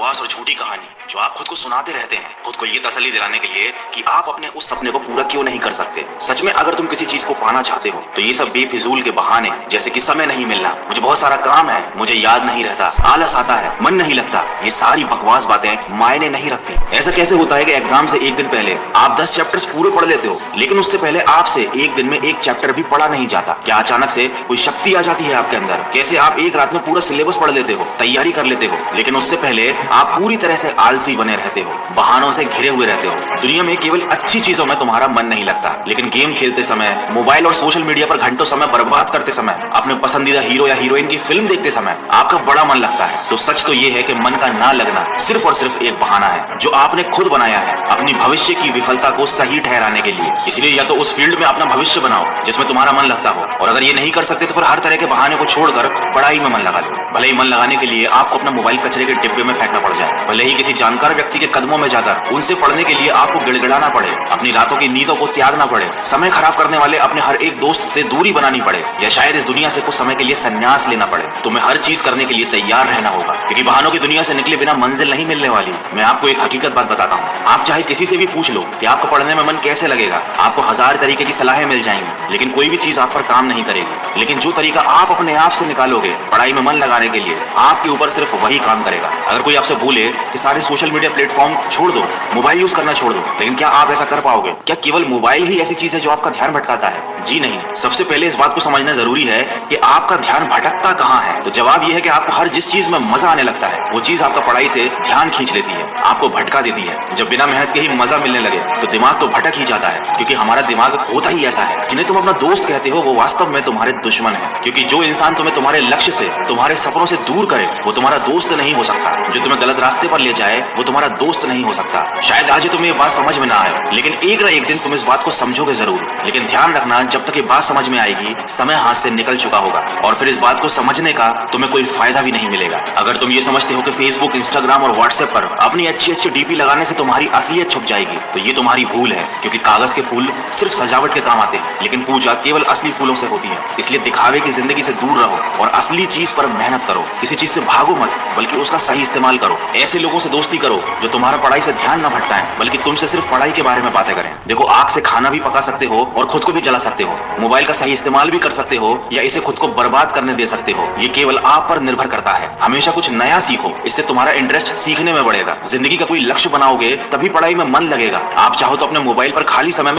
बकवास और झूठी कहानी जो आप खुद को सुनाते रहते हैं, खुद को ये तसल्ली दिलाने के लिए कि आप अपने उस सपने को पूरा क्यों नहीं कर सकते। सच में अगर तुम किसी चीज को पाना चाहते हो तो ये सब बेफिजूल के बहाने, जैसे कि समय नहीं मिलना, मुझे बहुत सारा काम है, मुझे याद नहीं रहता, आलस आता है, मन नहीं लगता, ये सारी बकवास बातें मायने नहीं रखती। ऐसा कैसे होता है कि एग्जाम से एक दिन पहले आप 10 चैप्टर्स पूरे पढ़ लेते हो, लेकिन उससे पहले आपसे एक दिन में एक चैप्टर भी पढ़ा नहीं जाता। क्या अचानक से कोई शक्ति आ जाती है आपके अंदर? कैसे आप एक रात में पूरा सिलेबस पढ़ लेते हो, तैयारी कर लेते हो, लेकिन उससे पहले आप पूरी तरह से आलसी बने रहते हो, बहानों से घिरे हुए रहते हो। दुनिया में केवल अच्छी चीजों में तुम्हारा मन नहीं लगता, लेकिन गेम खेलते समय, मोबाइल और सोशल मीडिया पर घंटों समय बर्बाद करते समय, अपने पसंदीदा हीरो या हीरोइन की फिल्म देखते समय आपका बड़ा मन लगता है। तो सच तो ये है कि मन का ना लगना सिर्फ और सिर्फ एक बहाना है जो आपने खुद बनाया है अपनी भविष्य की विफलता को सही ठहराने के लिए। इसलिए या तो उस फील्ड में अपना भविष्य बनाओ जिसमें तुम्हारा मन लगता हो, और अगर ये नहीं कर सकते तो फिर हर तरह के बहाने को छोड़कर पढ़ाई में मन लगा लो। भले ही मन लगाने के लिए आपको अपना मोबाइल कचरे के डिब्बे में फेंकना पड़ जाए, भले ही किसी जानकार व्यक्ति के कदमों में जाकर उनसे पढ़ने के लिए आपको गिड़गिड़ाना पड़े, अपनी रातों की नींदों को त्यागना पड़े, समय खराब करने वाले अपने हर एक दोस्त से दूरी बनानी पड़े, या शायद इस दुनिया से कुछ समय के लिए संन्यास लेना पड़े, तुम्हें हर चीज करने के लिए तैयार रहना होगा, क्योंकि बहानों की दुनिया से निकले बिना मंजिल नहीं मिलने वाली। मैं आपको एक हकीकत बात बताता हूँ, आप चाहे किसी से भी पूछ लो कि आपको पढ़ने में मन कैसे लगेगा, आपको 1000 तरीके की सलाहें मिल जाएंगी, लेकिन कोई भी चीज आप पर काम नहीं करेगी। लेकिन जो तरीका आप अपने आप से निकालोगे पढ़ाई में मन लगाने के लिए, आपके ऊपर सिर्फ वही काम करेगा। अगर कोई आपसे बोले कि सारे सोशल मीडिया प्लेटफॉर्म छोड़ दो, मोबाइल यूज करना छोड़ दो, लेकिन क्या आप ऐसा कर पाओगे? क्या केवल मोबाइल ही ऐसी चीज है जो आपका ध्यान भटकाता है? जी नहीं। सबसे पहले इस बात को समझना जरूरी है कि आपका ध्यान भटकता कहाँ है। तो जवाब यह है कि आपको हर जिस चीज में मजा आने लगता है वो चीज आपका पढ़ाई से ध्यान खींच लेती है, आपको भटका देती है। जब बिना मेहनत के ही मजा मिलने लगे तो दिमाग तो भटक ही जाता है, क्योंकि हमारा दिमाग होता ही ऐसा है। जिन्हें तुम अपना दोस्त कहते हो वो वास्तव में तुम्हारे दुश्मन है, क्योंकि जो इंसान तुम्हें तुम्हारे लक्ष्य से, तुम्हारे सपनों से दूर करे वो तुम्हारा दोस्त नहीं हो सकता। जो तुम्हें गलत रास्ते पर ले जाए वो तुम्हारा दोस्त नहीं हो सकता। शायद आज तुम्हें ये बात समझ में ना आए, लेकिन एक ना एक दिन तुम इस बात को समझोगे जरूर। लेकिन ध्यान रखना, जब तक ये बात समझ में आएगी समय हाथ से निकल चुका होगा, और फिर इस बात को समझने का तुम्हें कोई फायदा भी नहीं मिलेगा। अगर तुम ये समझते हो कि फेसबुक, इंस्टाग्राम और व्हाट्सएप पर अपनी अच्छी अच्छी डीपी लगाने से तुम्हारी असलियत छुप जाएगी, तो ये तुम्हारी भूल है, क्योंकि कागज के फूल सिर्फ सजावट के काम आते हैं, लेकिन पूजा केवल असली फूलों से होती है। इसलिए दिखावे की जिंदगी से दूर रहो और असली चीज पर मेहनत करो। किसी चीज से भागो मत, बल्कि उसका सही इस्तेमाल करो। ऐसे लोगों से दोस्ती करो जो तुम्हारा पढ़ाई से ध्यान न भटकाएं, बल्कि तुमसे सिर्फ पढ़ाई के बारे में बातें करें। देखो, आग से खाना भी पका सकते हो और खुद को भी जला सकते हो, मोबाइल का सही इस्तेमाल भी कर सकते हो या इसे खुद को बर्बाद करने दे सकते हो। ये केवल आप पर निर्भर करता है। हमेशा कुछ नया सीखो, इससे तुम्हारा इंटरेस्ट सीखने में बढ़ेगा। जिंदगी का कोई लक्ष्य बनाओगे तभी पढ़ाई में मन लगेगा। आप चाहो तो अपने मोबाइल पर खाली समय में